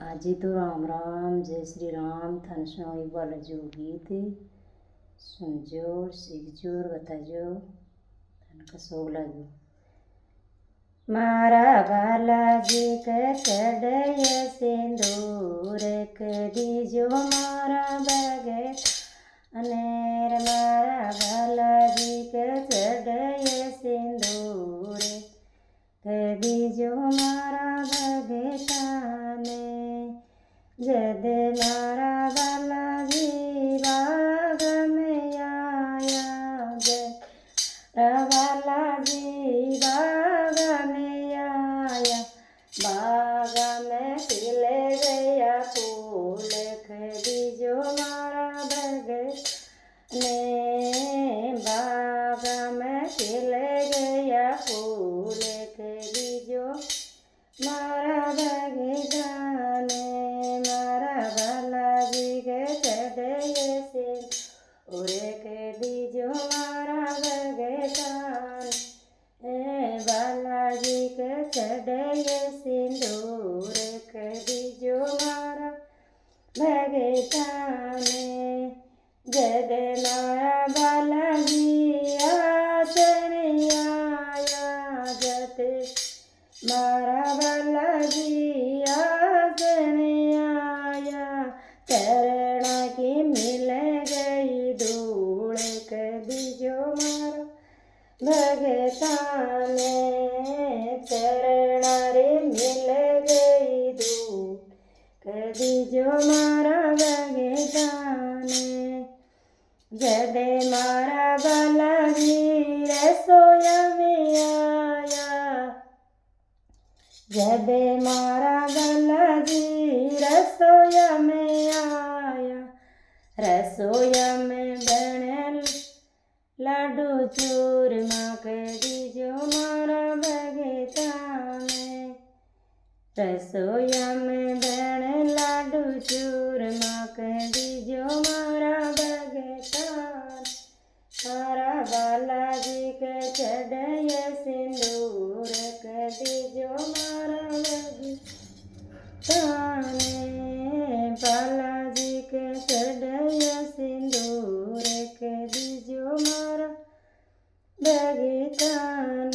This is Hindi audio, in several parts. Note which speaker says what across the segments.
Speaker 1: આજે તો રામ રામ જય શ્રી રામ થાનસો એક બાલાજો ગીત सुनजो सीखजो बताजो तन कसो लागो। मारा बालाजी के चढ़य सिंदूर कदीजो मारा बगे अनेर मारा बालाजी के चढ़य सिंदूर कदीजो मारा बगे ताने जद मारा बालाजी बाग में आया बालाजी बाग में आया बाग में खिले गया फूल खदीजो मारा भगत ने बाग में खिले गया फूल खदीजो मारा भगत ने मारा बालाजी के चढ़य से उरे कदीजो मारा भगतान बालाजी के चढ़य सिंदूर कदीजो मारा भगतान जद मारा बालाजी आसन आया जत मारा बालाजी आसन आया चरणा की मिल गई धूल कदीजो मारा भगतान चरणा रे मिल गई धूल कदीजो मारा भगतान जद मारा बालाजी रसोया में आया जब मारा बालाजी रसोया में आया रसोया में बने लाडू चूरमा कदीजो मारा भगतान रसोया में बने लाडू चूरमा कदीजो मारा भगतान मारा बालाजी के चढ़य सिंदूर कदीजो मारा भगतान बालाजी के चढ़य सिंदूर कदीजो मारा भगतान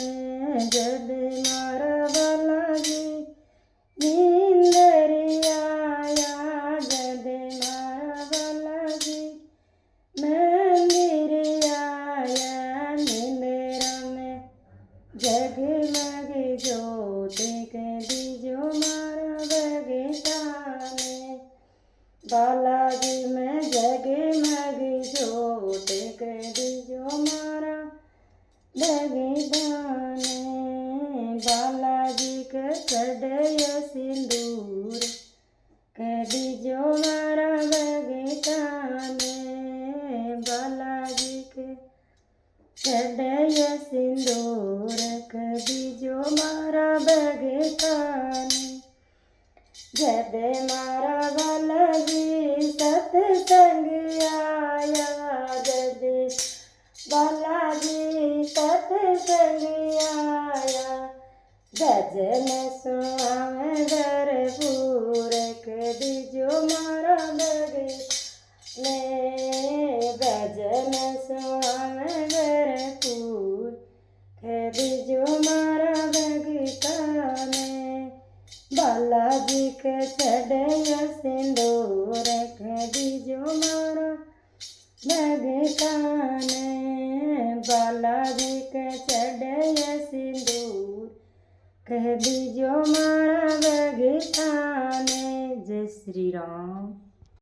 Speaker 1: जद मारा बालाजी नींदरिया आया जद मारा बालाजी मंदिर आया निंदरा में जगमग ज्योत कदीजो मारा भगतान बालाजी में जगमग ज्योत कदीजो मारा भगतान बालाजी के चढ़य सिंदूर कदीजो मारा भगतान बालाजी के चढ़य सिंदूर कदीजो मारा भगतान जब मारा बालाजी सत्संग आया जब बालाजी सत्संग आया भजन सुनाम भरपूर कदीजो मारा भगत ने भजन सुनाम भरपूर कदीजो मारा भगतान बालाजी के चढ़य सिंदूर कदीजो मारा भगतान बालाजी के चढ़य सिंदूर कदीजो मारा भगतान। जय श्री राम।